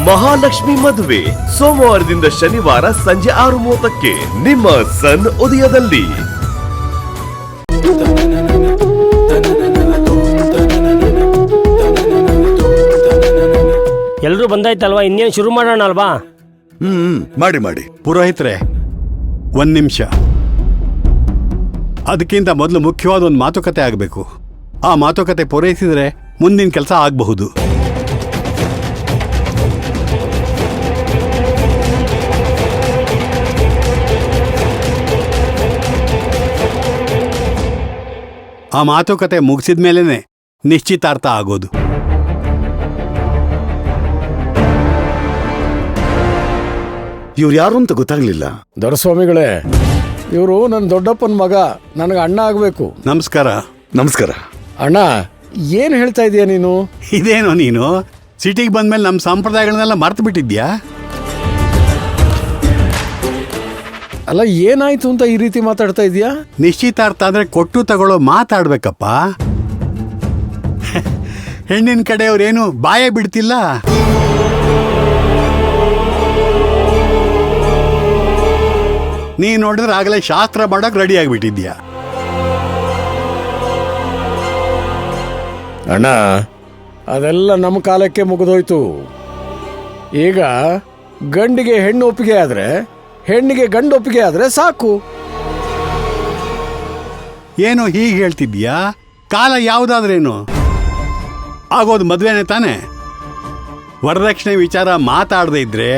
ಮಹಾಲಕ್ಷ್ಮಿ ಮದುವೆ ಸೋಮವಾರದಿಂದ ಶನಿವಾರ ಸಂಜೆ 6:30ಕ್ಕೆ ನಿಮ್ಮ ಸನ್ ಉದಯದಲ್ಲಿ. ಎಲ್ರೂ ಬಂದಾಯ್ತಲ್ವಾ, ಇನ್ನೇನು ಶುರು ಮಾಡೋಣ ಅಲ್ವಾ? ಮಾಡಿ. ಪುರೋಹಿತ್ರೆ, 1 ನಿಮಿಷ. ಅದಕ್ಕಿಂತ ಮೊದಲು ಮುಖ್ಯವಾದ ಒಂದು ಮಾತುಕತೆ ಆಗಬೇಕು. ಆ ಮಾತುಕತೆ ಪೂರೈಸಿದ್ರೆ ಮುಂದಿನ ಕೆಲಸ ಆಗಬಹುದು. ಆ ಮಾತುಕತೆ ಮುಗಿಸಿದ ಮೇಲೇನೆ ನಿಶ್ಚಿತಾರ್ಥ ಆಗೋದು. ಇವ್ರು ಯಾರು ಅಂತ ಗೊತ್ತಾಗ್ಲಿಲ್ಲ. ದೊರೆಸ್ವಾಮಿಗಳೇ, ಇವರು ನನ್ನ ದೊಡ್ಡಪ್ಪನ ಮಗ, ನನಗೆ ಅಣ್ಣ ಆಗಬೇಕು. ನಮಸ್ಕಾರ ಅಣ್ಣ, ಏನು ಹೇಳ್ತಾ ಇದೀಯ ನೀನು? ಇದೇನೋ ನೀನು ಸಿಟಿಗೆ ಬಂದ್ಮೇಲೆ ನಮ್ಮ ಸಂಪ್ರದಾಯಗಳನ್ನೆಲ್ಲ ಮರ್ತು ಬಿಟ್ಟಿದ್ಯಾ? ಅಲ್ಲ, ಏನಾಯ್ತು ಅಂತ ಈ ರೀತಿ ಮಾತಾಡ್ತಾ ಇದೀಯಾ? ನಿಶ್ಚಿತಾರ್ಥ ಅಂದ್ರೆ ಕೊಟ್ಟು ತಗೊಳ್ಳೋ ಮಾತಾಡ್ಬೇಕಪ್ಪ. ಹೆಣ್ಣಿನ ಕಡೆಯವ್ರೇನು ಬಾಯೇ ಬಿಡ್ತಿಲ್ಲ. ನೀ ನೋಡಿದ್ರೆ ಆಗಲೇ ಶಾಸ್ತ್ರ ಮಾಡಕ್ ರೆಡಿ ಆಗಿಬಿಟ್ಟಿದ್ಯಾ. ಅಣ್ಣ, ಅದೆಲ್ಲ ನಮ್ಮ ಕಾಲಕ್ಕೆ ಮುಗಿದೋಯ್ತು. ಈಗ ಗಂಡಿಗೆ ಹೆಣ್ಣು ಒಪ್ಪಿಗೆ ಆದ್ರೆ, ಹೆಣ್ಣಿಗೆ ಗಂಡು ಒಪ್ಪಿಗೆ ಆದ್ರೆ ಸಾಕು. ಏನೋ ಹೀಗೆ ಹೇಳ್ತಿದ್ಯಾ? ಕಾಲ ಯಾವುದಾದ್ರೇನು ಆಗೋದು ಮದ್ವೆನೇ ತಾನೆ. ವರದಕ್ಷಿಣೆ ವಿಚಾರ ಮಾತಾಡದೇ ಇದ್ರೆ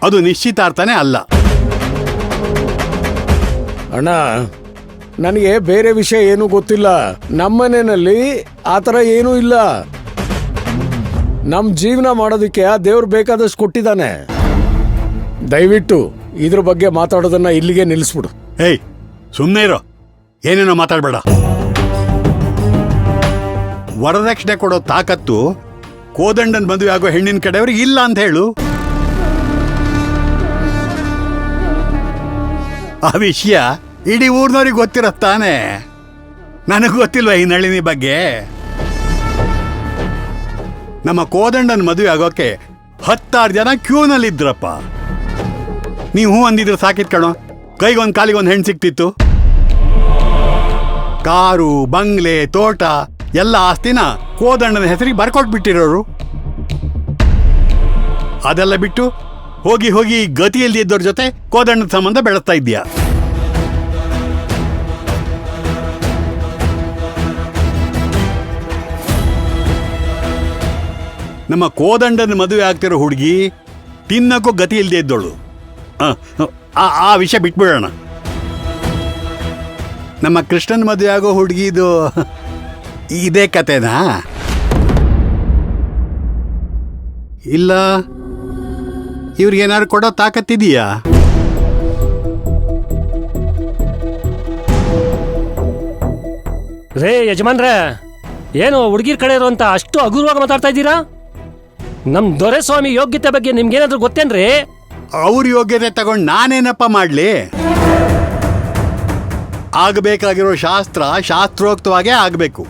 ಅದು ನಿಶ್ಚಿತಾರ್ಥನೇ ಅಲ್ಲ. ಅಣ್ಣ, ನನಗೆ ಬೇರೆ ವಿಷಯ ಏನೂ ಗೊತ್ತಿಲ್ಲ. ನಮ್ಮನೆಯಲ್ಲಿ ಆ ಥರ ಏನೂ ಇಲ್ಲ. ನಮ್ಮ ಜೀವನ ಮಾಡೋದಕ್ಕೆ ಆ ದೇವ್ರು ಬೇಕಾದಷ್ಟು ಕೊಟ್ಟಿದ್ದಾನೆ. ದಯವಿಟ್ಟು ಇದ್ರ ಬಗ್ಗೆ ಮಾತಾಡೋದನ್ನ ಇಲ್ಲಿಗೆ ನಿಲ್ಲಿಸ್ಬಿಡು. ಏಯ್, ಸುಮ್ಮನೆ ಇರೋ, ಏನೇನೋ ಮಾತಾಡಬೇಡ. ವರದಕ್ಷಿಣೆ ಕೊಡೋ ತಾಕತ್ತು ಕೋದಂಡನ್ ಮದುವೆ ಆಗೋ ಹೆಣ್ಣಿನ ಕಡೆಯವ್ರಿಗೆ ಇಲ್ಲ ಅಂತ ಹೇಳು. ಆ ವಿಷಯ ಇಡೀ ಊರ್ನವ್ರಿಗೆ ಗೊತ್ತಿರತ್ತಾನೆ. ನನಗೆ ಗೊತ್ತಿಲ್ವ ಈ ನಳಿನಿ ಬಗ್ಗೆ? ನಮ್ಮ ಕೋದಂಡನ್ ಮದುವೆ ಆಗೋಕೆ 10 ಜನ ಕ್ಯೂನಲ್ಲಿದ್ರಪ್ಪ. ನೀವು ಅಂದಿದ್ರೆ ಸಾಕಿತ್ ಕಣೋ, ಕೈಗೊಂದು ಕಾಲಿಗೊಂದು ಹೆಣ್ಣು ಸಿಕ್ತಿತ್ತು. ಕಾರು, ಬಂಗ್ಲೆ, ತೋಟ ಎಲ್ಲ ಆಸ್ತಿನ ಕೋದಂಡನ ಹೆಸರಿಗೆ ಬರ್ಕೊಟ್ಬಿಟ್ಟಿರೋರು. ಅದೆಲ್ಲ ಬಿಟ್ಟು ಹೋಗಿ ಗತಿಯಲ್ಲಿ ಇದ್ದವ್ರ ಜೊತೆ ಕೋದಂಡದ ಸಂಬಂಧ ಬೆಳೆಸ್ತಾ ಇದ್ದೀಯಾ. ನಮ್ಮ ಕೋದಂಡನ ಮದುವೆ ಆಗ್ತಿರೋ ಹುಡುಗಿ ತಿನ್ನಕ್ಕೂ ಗತಿ ಇಲ್ಲದೆ ಇದ್ದೋಳು. ಆ ವಿಷಯ ಬಿಟ್ಬಿಡೋಣ. ನಮ್ಮ ಕೃಷ್ಣನ್ ಮದುವೆ ಆಗೋ ಹುಡುಗಿದು ಇದೇ ಕತೆನಾ? ಇಲ್ಲ ಇವ್ರಿಗೇನಾದ್ರು ಕೊಡೋ ತಾಕತ್ತಿದೆಯಾ? ರೇ ಯಜಮಾನ್ರೇ, ಏನು ಹುಡುಗಿರ್ ಕಡೆ ಇರುವಂತ ಅಷ್ಟು ಹಗುರವಾಗಿ ಮಾತಾಡ್ತಾ ಇದ್ದೀರಾ? ನಮ್ ದೊರೆಸ್ವಾಮಿ ಯೋಗ್ಯತೆ ಬಗ್ಗೆ ನಿಮ್ಗೇನಾದ್ರೂ ಗೊತ್ತೇನ್ರಿ? ಅವ್ರ ಯೋಗ್ಯತೆ ತಗೊಂಡು ನಾನೇನಪ್ಪ ಮಾಡ್ಲಿ? ಆಗಬೇಕಾಗಿರೋ ಶಾಸ್ತ್ರೋಕ್ತವಾಗೇ ಆಗಬೇಕು.